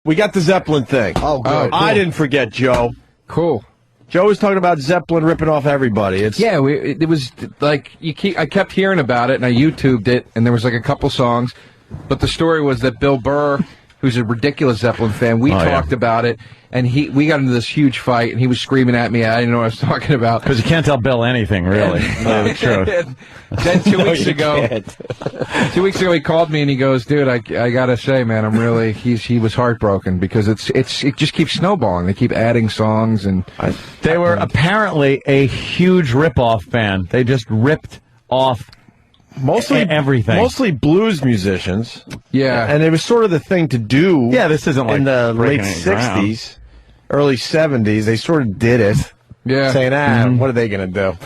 We got the Zepplin thing. Oh, good. I didn't forget, Joe. Cool. Joe was talking about Zepplin ripping off everybody. It was like I kept hearing about it, and I YouTubed it, and there was like a couple songs, but the story was that Bill Burr, who's a ridiculous Zepplin fan, we talked about it, and we got into this huge fight, and he was screaming at me. I didn't know what I was talking about. Because you can't tell Bill anything, really. Then 2 weeks ago, 2 weeks ago, he called me and he goes, "Dude, I gotta say, man, he was heartbroken because it just keeps snowballing. They keep adding songs and they were apparently a huge rip-off band. They just ripped off mostly everything. Mostly blues musicians. Yeah, and it was sort of the thing to do. Yeah, this isn't like in the late '60s, early '70s. They sort of did it. Yeah, saying, what are they going to do?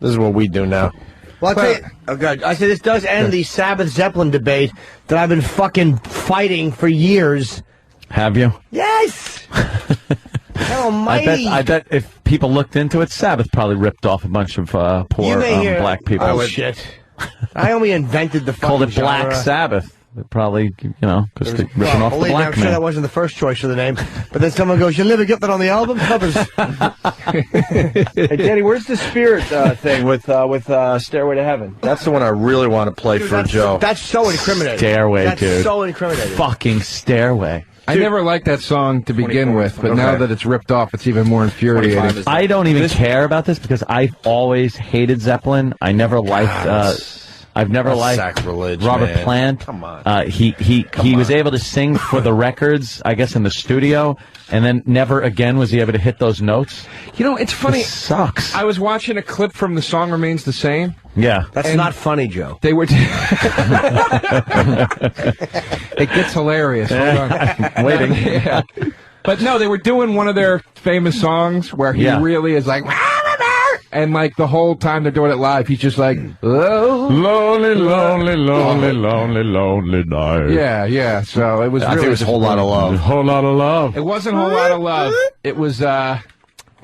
This is what we do now. Well, I'll tell you, oh God, I say this does end the Sabbath Zeppelin debate that I've been fucking fighting for years. Have you? Yes. Almighty. I bet if people looked into it, Sabbath probably ripped off a bunch of poor black people. Oh shit! I only invented the fucking called it genre. Black Sabbath. It probably, because they're ripping off the black I'm sure that wasn't the first choice for the name. But then someone goes, "You'll never get that on the album covers." Hey, Danny, where's the Spirit thing with Stairway to Heaven? That's the one I really want to play for Joe. That's so incriminating. Stairway, that's dude. So incriminating. Fucking Stairway. I never liked that song to begin with, but now that it's ripped off, it's even more infuriating. I don't even care about this because I've always hated Zepplin. I never liked. I've never liked sacrilege, Robert man. Plant. Come on. He was able to sing for the records, I guess, in the studio, and then never again was he able to hit those notes. You know, it's funny. This sucks. I was watching a clip from The Song Remains the Same. Yeah. That's not funny, Joe. They were. It gets hilarious. Hold on. I'm waiting. Yeah. But no, they were doing one of their famous songs where he really is like, and like the whole time they're doing it live, he's just like, oh, lonely, lonely, lonely, lonely, lonely night. Yeah. So it was. I think it was a whole lot of love. Whole lot of love. It wasn't a whole lot of love. It was.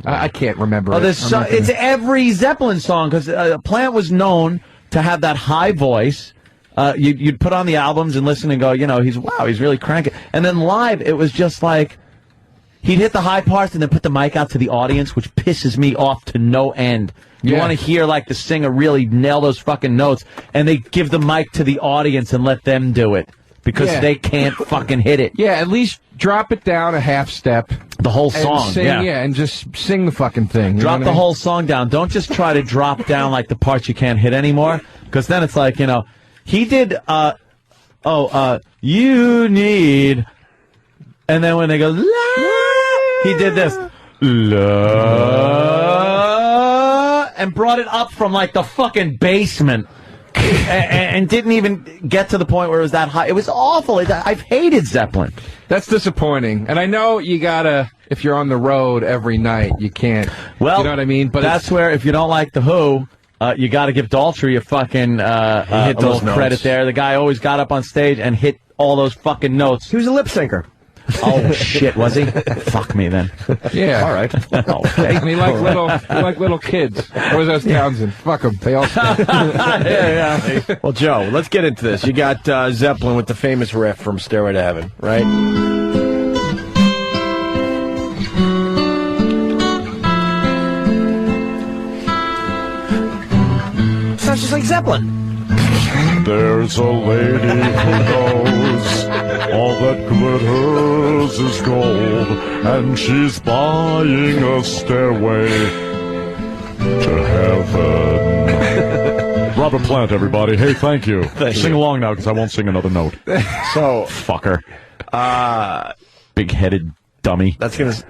I can't remember. It's every Zeppelin song because Plant was known to have that high voice. You'd put on the albums and listen and go, he's really cranking. And then live, it was just like he'd hit the high parts and then put the mic out to the audience, which pisses me off to no end. You want to hear like the singer really nail those fucking notes, and they give the mic to the audience and let them do it because they can't fucking hit it. Yeah, at least drop it down a half step. The whole song, and sing, and just sing the fucking thing. Drop the whole song down. Don't just try to drop down like the parts you can't hit anymore, because then it's like, he did, you need, and then when they go, la, he did this, la, and brought it up from like the fucking basement. And didn't even get to the point where it was that high. It was awful. I've hated Zeppelin. That's disappointing. And I know you gotta, if you're on the road every night, you can't. Well, you know what I mean? But that's where, if you don't like The Who, you gotta give Daltrey a fucking a little credit there. The guy always got up on stage and hit all those fucking notes. He was a lip syncer. Oh shit, was he? Fuck me then. Yeah. All right. Okay. And he liked little kids. Or was that Townsend? Fuck them. They all. yeah. Well, Joe, let's get into this. You got Zepplin with the famous riff from Stairway to Heaven, right? Sounds just like Zeppelin. There's a lady who knows all that glitters is gold, and she's buying a stairway to heaven. Robert Plant, everybody. Hey, thank you. Sing along now, because I won't sing another note. So, fucker. Big-headed dummy. That was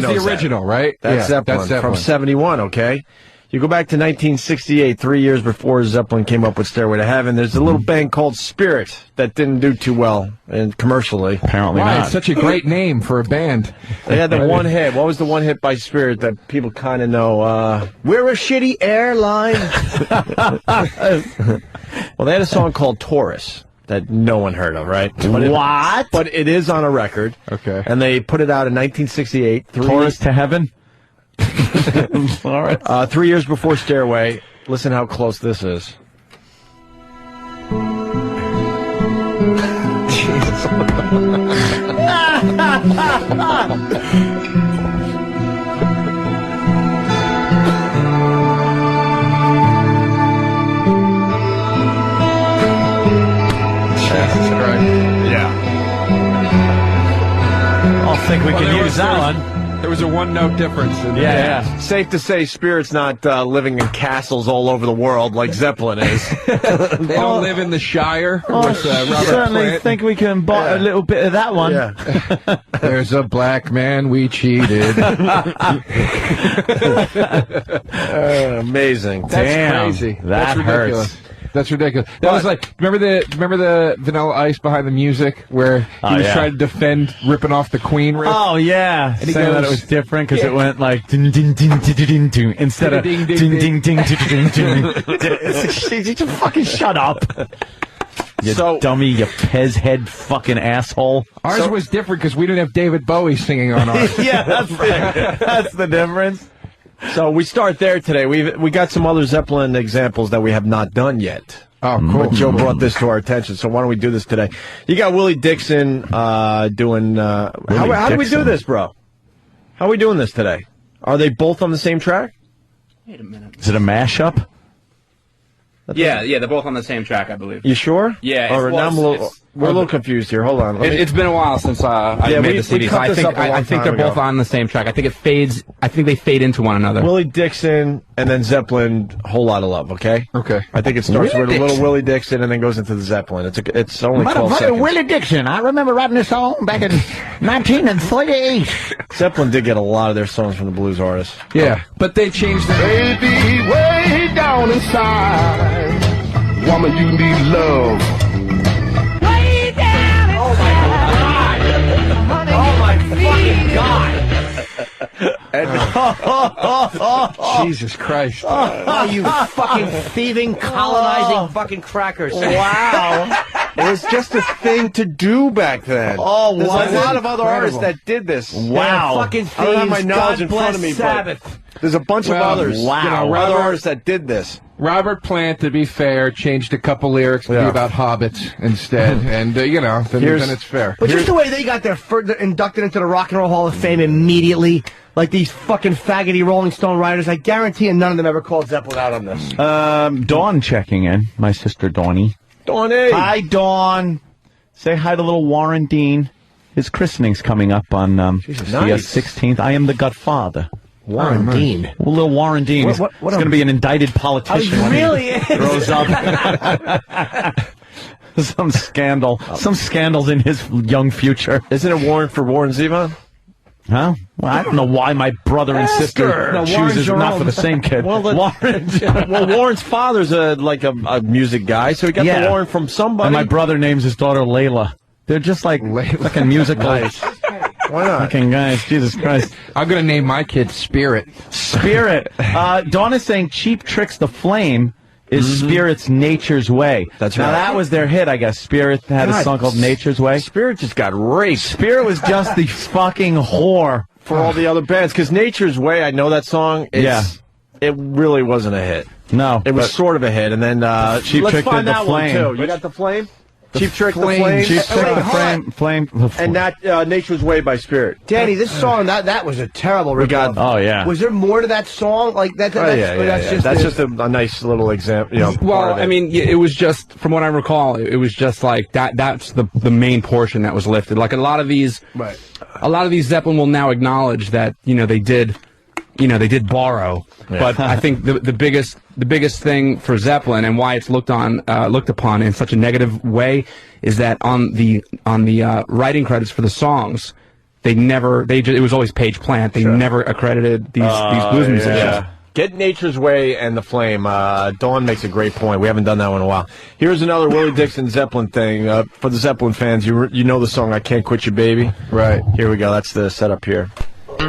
the original, right? That's Zeppelin from 71, okay? You go back to 1968, 3 years before Zeppelin came up with Stairway to Heaven. There's a little band called Spirit that didn't do too well commercially. Apparently not. It's such a great name for a band. They had the one hit. What was the one hit by Spirit that people kind of know? We're a shitty airline. Well, they had a song called Taurus that no one heard of, right? What? But it is on a record. Okay. And they put it out in 1968. Taurus to Heaven? All right. 3 years before Stairway. Listen how close this is. I think we can use that one. There was a one-note difference. Yeah. Safe to say, Spirit's not living in castles all over the world like Zepplin is. They don't live in the Shire. With, Robert Certainly Plant. think we can buy a little bit of that one. Yeah. There's a black man we cheated. Amazing. That's Damn, crazy. that That's ridiculous. hurts. That's ridiculous. That was like, remember the Vanilla Ice behind the music where he was trying to defend ripping off the Queen riff? Oh yeah, And he saying that it goes- was different because it went like ding ding ding ding ding ding instead of ding Ding, ding ding, ding ding ding ding. Just fucking shut up, you So- dummy, you Pez head fucking asshole. Ours was different because we didn't have David Bowie singing on ours. Yeah, that's the difference. So we start there today. We got some other Zeppelin examples that we have not done yet. Oh, cool. But Joe brought this to our attention, so why don't we do this today? You got Willie Dixon doing... how do we do Dixon. this, bro? How are we doing this today? Are they both on the same track? Wait a minute. Is it a mashup? Yeah, they're both on the same track, I believe. You sure? Yeah, Or it's- now I'm we're a little confused here. Hold on. Let me- It's been a while since I Yeah, made we the CD, so cut I this think up a long I think time they're both ago. on the same track. I think it fades. I think they fade into one another. Willie Dixon and then Zeppelin, Whole Lot of Love, okay? Okay. I think it starts Willie with a little Dixon. Willie Dixon and then goes into the Zeppelin. It's only 12 seconds. Willie Dixon. I remember writing this song back in 1938. Zeppelin did get a lot of their songs from the blues artists. Yeah, but they changed their... Baby, way down inside, woman, you need love. Jesus Christ. Oh, you fucking thieving, colonizing fucking crackers. Wow. It was just a thing to do back then. Oh, There's was a lot it? of other artists that did this. Wow. Fucking I don't have my thieves. knowledge God in front of me, bless Sabbath. but there's a bunch of Well, others. wow. You know, other artists that did this. Robert Plant, to be fair, changed a couple lyrics to be Yeah. about hobbits instead. And, then it's fair. But just the way they got their inducted into the Rock and Roll Hall of Fame immediately, like these fucking faggoty Rolling Stone writers, I guarantee you none of them ever called Zeppelin out on this. Dawn checking in. My sister Dawnie. Donnie. Hi, Dawn. Say hi to little Warren Dean. His christening's coming up on the nice. 16th. I am the godfather. Warren Dean. Well, little Warren Dean. What He's going to be an indicted politician when Really he is. grows up. Some scandal. Some scandals in his young future. Isn't it Warren for Warren Zevon? Huh? Well, I don't know why my brother and sister No, chooses Warren's not for the same kid. Well, Warren. Well, Warren's father's a music guy, so he got the Warren from somebody. And my brother names his daughter Layla. They're just like fucking musical Why not? fucking guys. Jesus Christ. I'm going to name my kid Spirit. Spirit. Dawn is saying Cheap Tricks the Flame is Spirit's Nature's Way. That's now, right. that was their hit, I guess. Spirit had a God, song called Nature's Way. Spirit just got raped Spirit was just the fucking whore. for all the other bands. Because Nature's Way, I know that song. It really wasn't a hit. No. It was sort of a hit, and then Cheap let's Trick did find the that Flame. one too. You got the Flame? Cheap Trick, the Flame. Cheap Wait, Trick the hold Flame. And that Nature's Way by Spirit. Danny, this song, that was a terrible rip. got- Oh, yeah. Was there more to that song? Like that? Oh, That's just a nice little example. You know, Well, part of it. I mean, it was just, from what I recall, it was just like that. That's the main portion that was lifted. Like a lot of these Zeppelin will now acknowledge that they did borrow. But I think the biggest thing for Zeppelin and why it's looked upon in such a negative way is that on the writing credits for the songs, it was always Page Plant. They never accredited these blues musicians. Yeah. Get Nature's Way and the Flame. Dawn makes a great point. We haven't done that one in a while. Here's another Willie Dixon Zeppelin thing. For the Zeppelin fans, you know the song I Can't Quit You Baby? Right. Here we go. That's the setup here. Oh,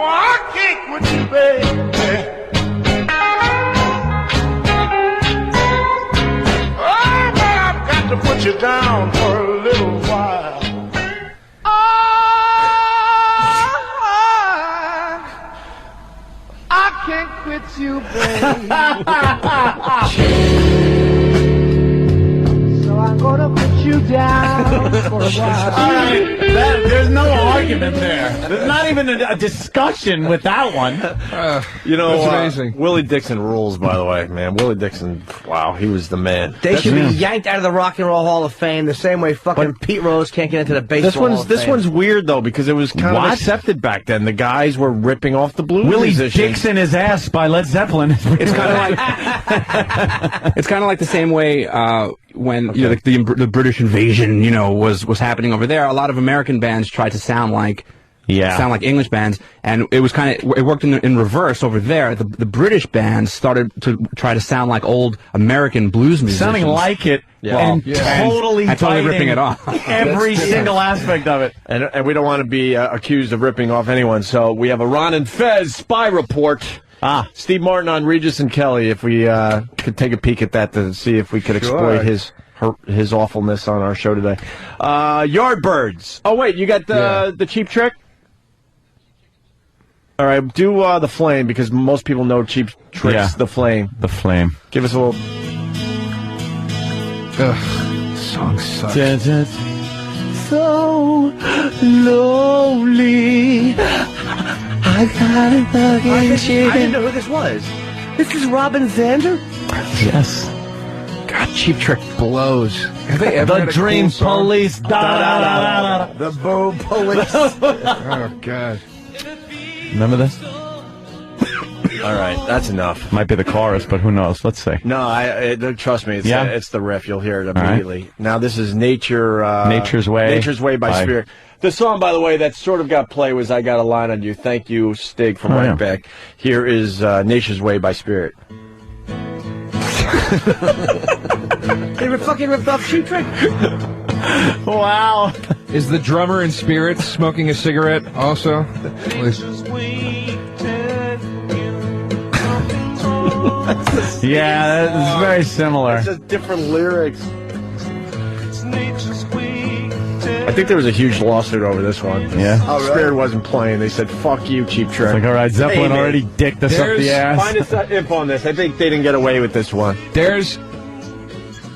I can't quit you, baby. Oh, but I've got to put you down for a little while. I can't quit you, baby. So I'm gonna put you down There's no argument there. There's not even a discussion with that one. That's amazing. Willie Dixon rules, by the way, man. Willie Dixon, wow, he was the man. They should be yanked out of the Rock and Roll Hall of Fame the same way fucking Pete Rose can't get into the baseball Hall of Fame. This one's weird, though, because it was kind of accepted back then. The guys were ripping off the blues Willie musicians. Dixon his ass by Led Zeppelin. It's kind of like it's kind of like the same way when the British invasion was happening over there. A lot of American bands tried to sound like English bands, and it was it worked in reverse over there. The British bands started to try to sound like old American blues musicians, sounding like it. And totally ripping it off. Every single aspect of it. And we don't want to be accused of ripping off anyone, so we have a Ron and Fez spy report. Steve Martin on Regis and Kelly, if we could take a peek at that to see if we could exploit his awfulness on our show today. Yardbirds. Oh, wait, you got the Cheap Trick? All right, do the Flame, because most people know Cheap Trick's The Flame. The Flame. Give us a little... Song sucks. So lonely. I didn't know who this was. This is Robin Zander? Yes. God, Cheap Trick blows. Have they ever The Dream Police. The Boob Police. Oh, God. Remember this? All right, that's enough. Might be the chorus, but who knows? Let's see. No, trust me. It's the riff. You'll hear it immediately. Right. Now, this is Nature's Way. Nature's Way by Spirit. The song, by the way, that sort of got play was I Got a Line on You. Thank you, Stig, from right back. Here is Nature's Way by Spirit. They were fucking ripped off Cheap Trick. Wow. Is the drummer in Spirit smoking a cigarette also? Yeah, that's very similar. It's just different lyrics. I think there was a huge lawsuit over this one. Yeah. Oh, really? Spirit wasn't playing. They said, fuck you, Cheap Trick. It's like, all right, Zepplin already dicked us up the ass. Find us info on this. I think they didn't get away with this one. There's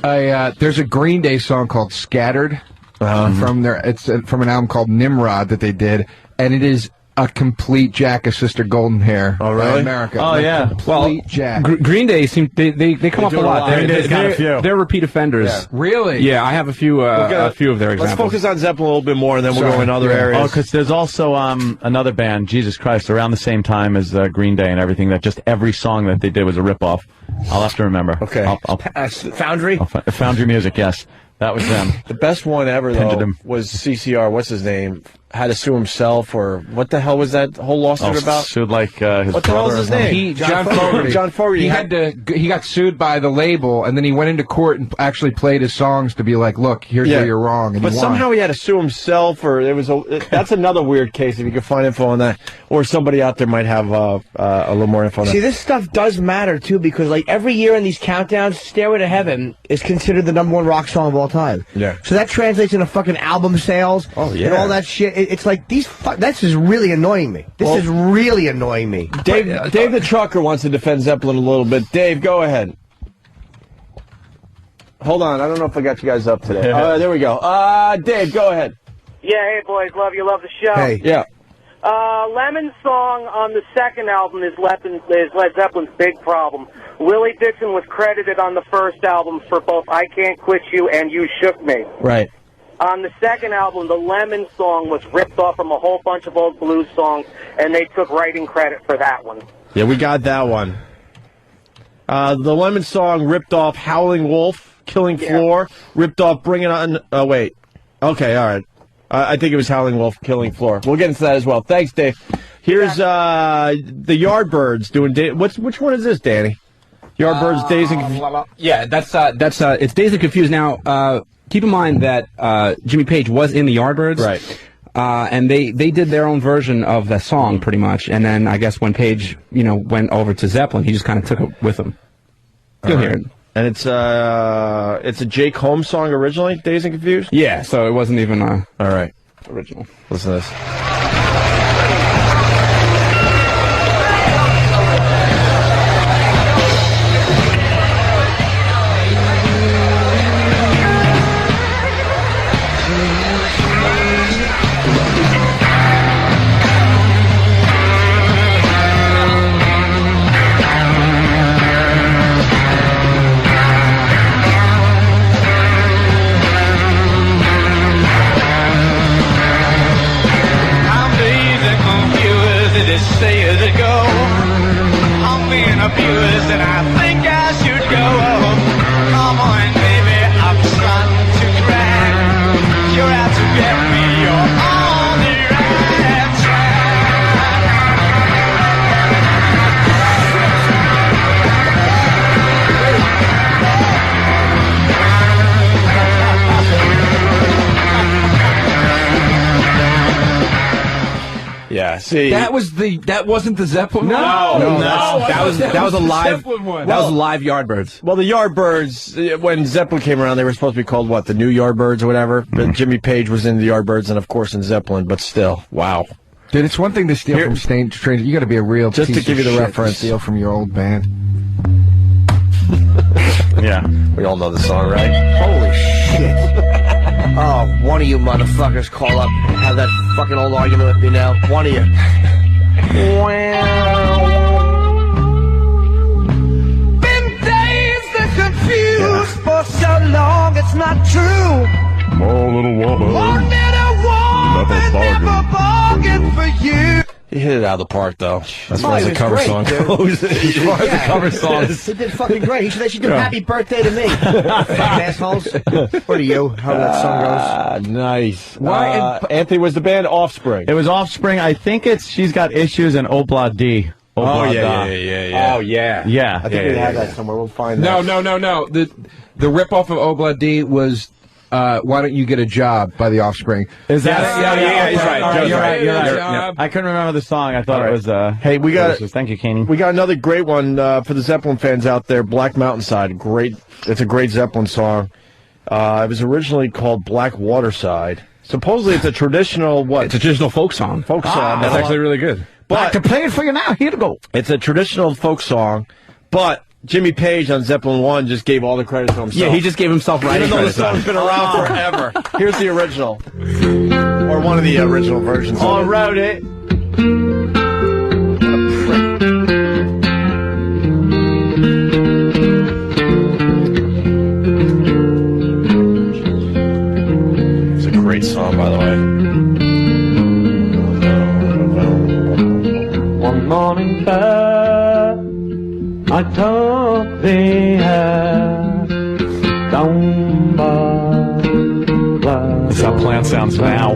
a Green Day song called Scattered from from an album called Nimrod that they did, and it is a complete jack of Sister Golden Hair. Oh, really? America. Oh, yeah. Complete jack. Green Day they come up a lot. They're repeat offenders. Yeah. Really? Yeah, I have a few of their examples. Let's focus on Zeppelin a little bit more, and then we'll go in other areas. Oh, because there's also another band, Jesus Christ, around the same time as Green Day and everything, that just every song that they did was a ripoff. I'll have to remember. Okay. Foundry? Foundry Music, yes. That was them. The best one ever, though, was CCR. What's his name? Had to sue himself, or what the hell was that whole lawsuit about? Sued like his what the hell is his name? John Fogerty. John Fogerty. He got sued by the label, and then he went into court and actually played his songs to be like, look, here's where you're wrong. And but somehow he had to sue himself, or that's another weird case. If you could find info on that, or somebody out there might have a little more info on that. See, this stuff does matter too, because like every year in these countdowns, "Stairway to Heaven" is considered the #1 rock song of all time. Yeah. So that translates into fucking album sales. Oh yeah. And all that shit. It's like these. This is really annoying me. This is really annoying me. Dave the Trucker wants to defend Zepplin a little bit. Dave, go ahead. Hold on. I don't know if I got you guys up today. There we go. Dave, go ahead. Yeah, hey, boys. Love the show. Hey. Yeah. Lemon's song on the second album is Led Zeppelin's big problem. Willie Dixon was credited on the first album for both I Can't Quit You and You Shook Me. Right. On the second album, the Lemon song was ripped off from a whole bunch of old blues songs, and they took writing credit for that one. Yeah, we got that one. The Lemon song ripped off Howling Wolf, Killing Floor, ripped off Bring It On... Oh, wait. Okay, all right. I think it was Howling Wolf, Killing Floor. We'll get into that as well. Thanks, Dave. Here's the Yardbirds doing... Which one is this, Danny? Yardbirds, Days and Confused. Yeah, that's it's Days and Confused. Now, keep in mind that Jimmy Page was in the Yardbirds, right? And they did their own version of the song pretty much. And then I guess when Page went over to Zepplin, he just kind of took it with him. You'll hear it. And it's a Jake Holmes song originally, Days and Confused. Yeah, so it wasn't even all right original. Listen to this. you're out to get me, you're on the right track. Yeah, see, That wasn't the Zeppelin one? No, that was a live Zeppelin one. that was live Yardbirds. well, the Yardbirds, when Zeppelin came around, they were supposed to be called what? The New Yardbirds or whatever. But Jimmy Page was in the Yardbirds, and of course in Zeppelin. But still, wow. Dude, it's one thing to steal from strangers. You got to be a real Just to piece give of you the shit reference. to steal from your old band. Yeah, we all know the song, right? Holy shit. Oh, one of you motherfuckers call up and have that fucking old argument with me now. One of you. Been dazed and confused for so long, it's not true. Oh, little woman. One little woman never bargained for you. He hit it out of the park, though. As far Oh, as he the was cover great, song dude. goes. As far as the cover song. He did fucking great. He should do happy birthday to me. Fucking assholes. What are you? How that song goes? Nice. Why- Anthony, was the band Offspring? It was Offspring. I think it's She's Got Issues and Obla D. Obla Da. Oh yeah. Yeah. I think we have that somewhere. We'll find No, that. no. The ripoff of Obla D was Why Don't You Get a Job by The Offspring. Is that Yeah, he's right. All right, Joe's you're right. right. You're right. Yeah. I couldn't remember the song. I thought it was. Hey, we got Thank you, Keeney. we got another great one for the Zeppelin fans out there. Black Mountainside, great. It's a great Zeppelin song. It was originally called Black Waterside. Supposedly, it's a traditional It's a traditional folk song. folk song. That's actually really good. Back to play it for you now. Here to go. It's a traditional folk song, but Jimmy Page on Zeppelin 1 just gave all the credit to himself. Yeah, he just gave himself writing Even though the credit. song's been around forever. Here's the original. Or one of the original versions of it. wrote it. It's a great song, by the way. One morning fair, I took the air down by That's how Plant sounds now.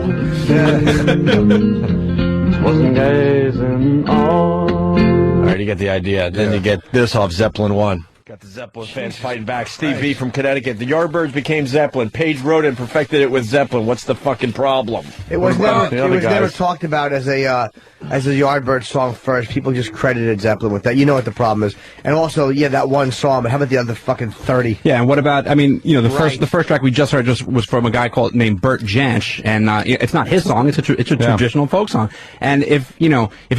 wasn't gazing on. All right, you get the idea. Then you get this off Zeppelin 1. Got the Zeppelin fans fighting back. Steve V from Connecticut. The Yardbirds became Zeppelin. Page wrote it and perfected it with Zeppelin. What's the fucking problem? It was about never. the It other was never guys? talked about as a Yardbird song first. People just credited Zeppelin with that. You know what the problem is. And also, yeah, that one song. But how about the other fucking 30? Yeah, and what about? I mean, you know, Right. the first track we just heard was from a guy named Bert Jansch, and it's not his song. It's a traditional folk song. And if you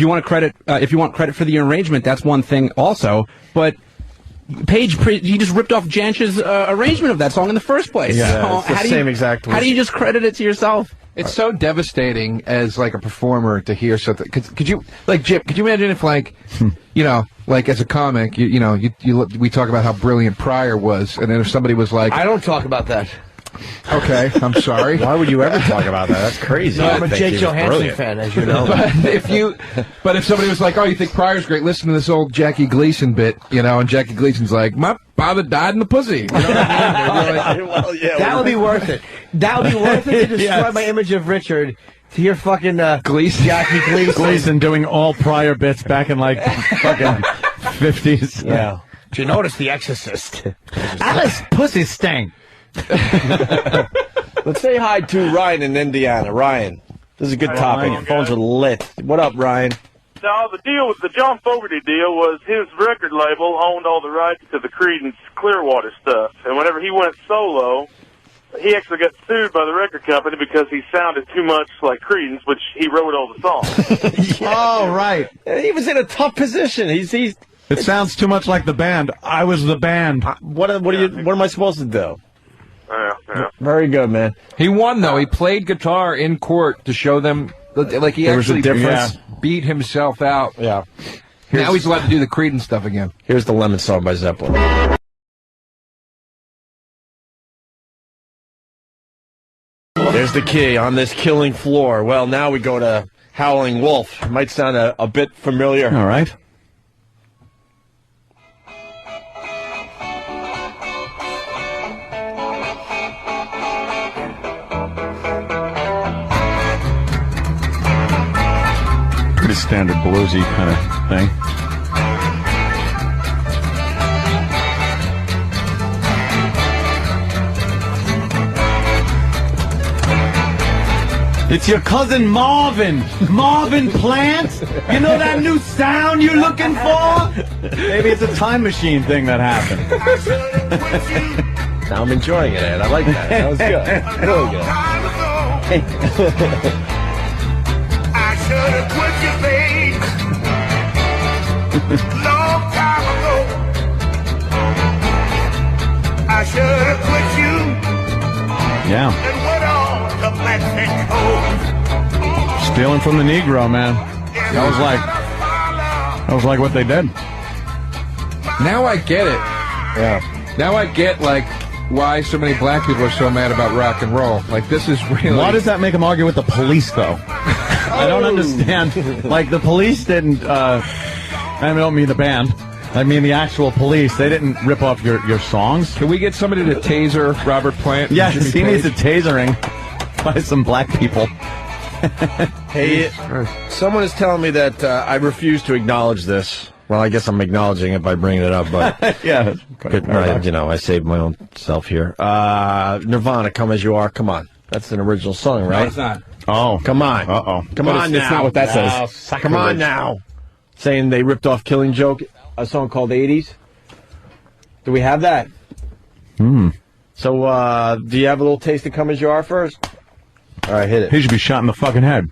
want credit for the arrangement, that's one thing also. But Page, he just ripped off Jansch's arrangement of that song in the first place. Yeah, So it's the how do same you, exact How do you just credit it to yourself? It's so devastating as like a performer to hear something. Could you like Jim? Could you imagine if like you know, like as a comic, we talk about how brilliant Pryor was, and then if somebody was like, I don't talk about that. okay, I'm sorry. Why would you ever talk about that? That's crazy. No, I'm I a think Jake he was Johansson brilliant. fan, as you know. But if somebody was like, "Oh, you think Pryor's great? Listen to this old Jackie Gleason bit," and Jackie Gleason's like, "My father died in the pussy." You know what I mean? Well, yeah, That would be worth it. That would be worth it to destroy Yes. my image of Richard. To hear fucking Gleason. Jackie Gleason. Gleason doing all prior bits back in like fucking 50s. Yeah. Did you notice The Exorcist? Alice Pussy Stank. Let's say hi to Ryan in Indiana. Ryan, this is a good topic. Ryan. Phones are lit. What up, Ryan? No, the deal with the John Fogerty deal was his record label owned all the rights to the Creedence Clearwater stuff. And whenever he went solo, he actually got sued by the record company because he sounded too much like Creedence, which he wrote all the songs. Oh, right. He was in a tough position. He's It sounds too much like the band. I was the band. what am I supposed to do? Yeah. Very good, man. He won though. He played guitar in court to show them, like he There was a actually difference? beat himself out. Yeah. Now he's allowed to do the Creedence stuff again. Here's the Lemon song by Zeppelin. There's the key on this killing floor. Well, now we go to Howling Wolf. Might sound a bit familiar. All right. Pretty standard bluesy kind of thing. It's your cousin Marvin. Marvin Plant. You know that new sound you're looking for? Maybe it's a time machine thing that happened. Now I'm enjoying it, Ed. I like that. That was good. Really good. I should have quit you, babe. Long time ago. I should have quit you. Yeah. And went on to Mexico. Stealing from the Negro, man. That was like what they did. Now I get it. Yeah. Now I get, like, why so many black people are so mad about rock and roll. Like, this is really... Why does that make them argue with the police, though? I don't understand. Like, the police didn't, I don't mean the band. I mean the actual police. They didn't rip off your songs. Can we get somebody to taser Robert Plant? Yes, Jimmy he needs a Page? tasering by some black people. Hey, someone is telling me that I refuse to acknowledge this. Well, I guess I'm acknowledging it by bringing it up, but Yeah. I saved my own self here. Nirvana, Come As You Are. Come on. That's an original song, right? No, it's not. Oh, come on. Uh-oh. Come But on it's now. not what that says. Come on now. Saying they ripped off Killing Joke, a song called 80s. Do we have that? So, do you have a little taste of Come As You Are first? All right, hit it. He should be shot in the fucking head.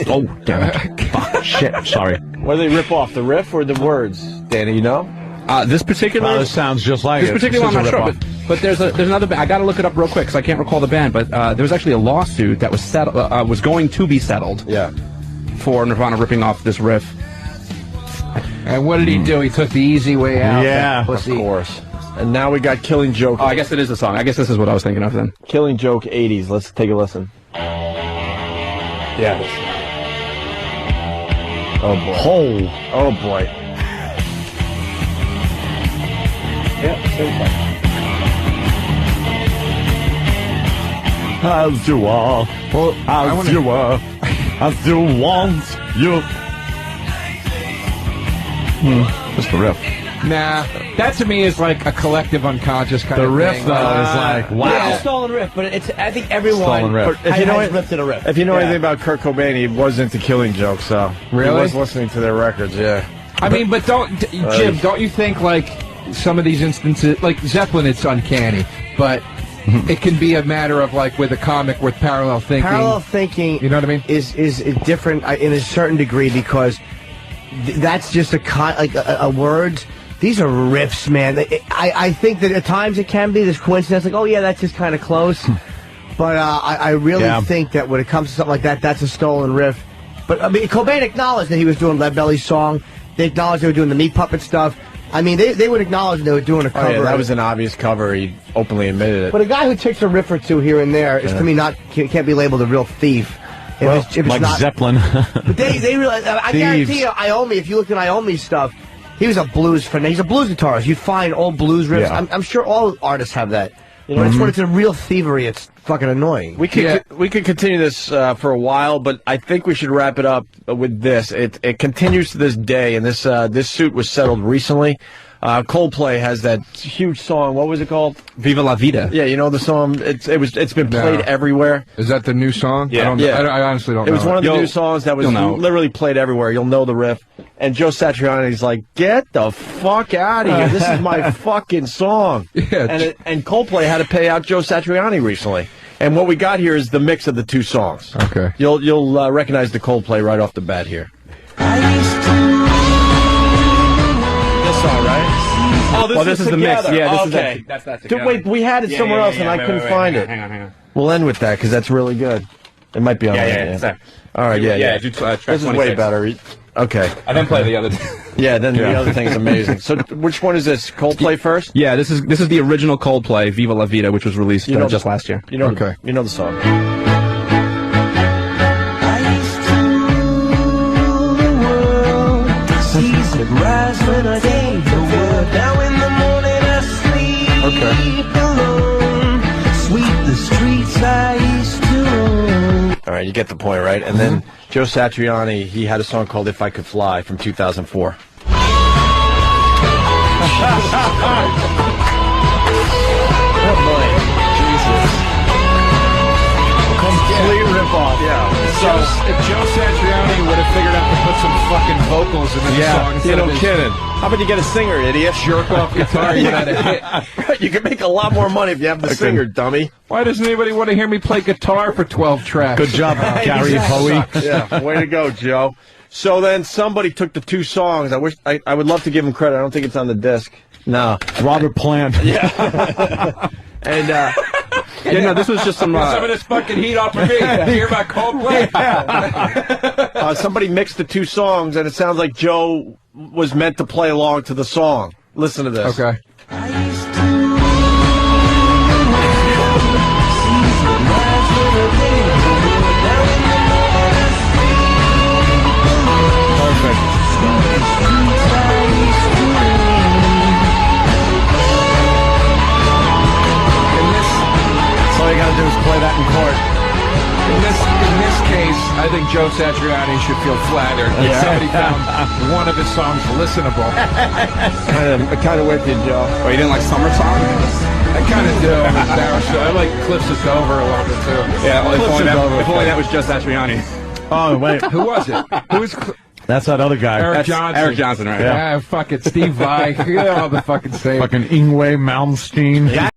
Oh, damn it. Fuck, shit, sorry. What do they rip off, the riff or the words? Danny, you know? This particular... This sounds just like This it. particular one, I'm not This is a sure, rip-off. but there's another. I got to look it up real quick because I can't recall the band. But there was actually a lawsuit that was was going to be settled. Yeah. For Nirvana ripping off this riff. And what did he do? He took the easy way out. Yeah, That pussy. Of course. And now we got Killing Joke. Oh, I guess it is the song. I guess this is what I was thinking of then. Killing Joke 80s. Let's take a listen. Yeah. Oh boy. Oh boy. Yeah, same thing. As you are, as you are, as you want you. Just the riff. Nah, that to me is like a collective unconscious kind The of riff, thing. though, is like, wow. Yeah, it's a stolen riff, but I think everyone Stolen riff. If you know has it- ripped in a riff. If you know anything about Kurt Cobain, he was into Killing Joke, so Really? he was listening to their records. Yeah. I mean, but Jim, don't you think, like, some of these instances, like Zepplin, it's uncanny, but it can be a matter of, like, with a comic with parallel thinking. Parallel thinking, You know what I mean? is different in a certain degree because that's just a words. These are riffs, man. I think that at times it can be this coincidence, like, oh yeah, that's just kind of close. But I really think that when it comes to something like that, that's a stolen riff. But I mean, Cobain acknowledged that he was doing Lead Belly's song. They acknowledged they were doing the Meat Puppet stuff. I mean, they would acknowledge they were doing a cover. Oh, yeah, that was an obvious cover. He openly admitted it. But a guy who takes a riff or two here and there is, to me, can't be labeled a real thief. If it's Like not, Zepplin. But they realize, I guarantee you, Iommi, if you look at Iommi's stuff, he was a blues fan. He's a blues guitarist. You'd find old blues riffs. Yeah. I'm sure all artists have that. But it's when it's a real thievery, it's fucking annoying. We could continue this for a while, but I think we should wrap it up with this. It continues to this day, and this suit was settled recently. Coldplay has that huge song. What was it called? Viva la Vida. Yeah, you know the song. It's been played everywhere. Is that the new song? Yeah. I honestly don't know. It was one of the You'll- new songs that was you'll know. literally played everywhere. You'll know the riff. And Joe Satriani's like, "Get the fuck out of here! This is my fucking song." Yeah. And Coldplay had to pay out Joe Satriani recently. And what we got here is the mix of the two songs. Okay. You'll recognize the Coldplay right off the bat here. This song, right? Oh, this is the mix. Yeah, this okay. is that's that Dude, together. wait, we had it somewhere else and I couldn't find it. Hang on. We'll end with that because that's really good. It might be on. It's there. All right, yeah. do, track This is way 26. better. Okay. I then play the other. Yeah, then the other thing's amazing. So, which one is this? Coldplay first? Yeah, this is the original Coldplay, Viva la Vida, which was released just last year. You know, Okay. You know the song. Okay. Sweep the streets I used to. All right, you get the point, right? And then Joe Satriani, he had a song called "If I Could Fly" from 2004. Oh boy. Jesus. Complete rip-off. Yeah. If Joe Satriani would have figured out to put some fucking vocals in the song instead of his kidding. How about you get a singer, idiot? jerk off guitar, you had a hit. You can make a lot more money if you have the singer, dummy. Why doesn't anybody want to hear me play guitar for 12 tracks? Good job, Gary Hoey. Yeah, way to go, Joe. So then somebody took the two songs. I would love to give him credit. I don't think it's on the disc. No. Robert Plant. Yeah. And this was just some some of this fucking heat off of me. Hear about Coldplay? somebody mixed the two songs, and it sounds like Joe was meant to play along to the song. Listen to this. Okay. All you got to do is play that in court. In this case, I think Joe Satriani should feel flattered that somebody found one of his songs listenable. Kind of with you, Joe. Oh, you didn't like Summer Song? I kind of do. I'm embarrassed. I like Cliffs of Dover a little bit too. Yeah, well, Cliffs of Dover. if only that was just Satriani. Oh, wait. Who was it? Who was That's that other guy. Eric Johnson? Eric Johnson, right? Yeah, fucking Steve Vai. All the fucking same. Fucking Ingwe Malmsteen.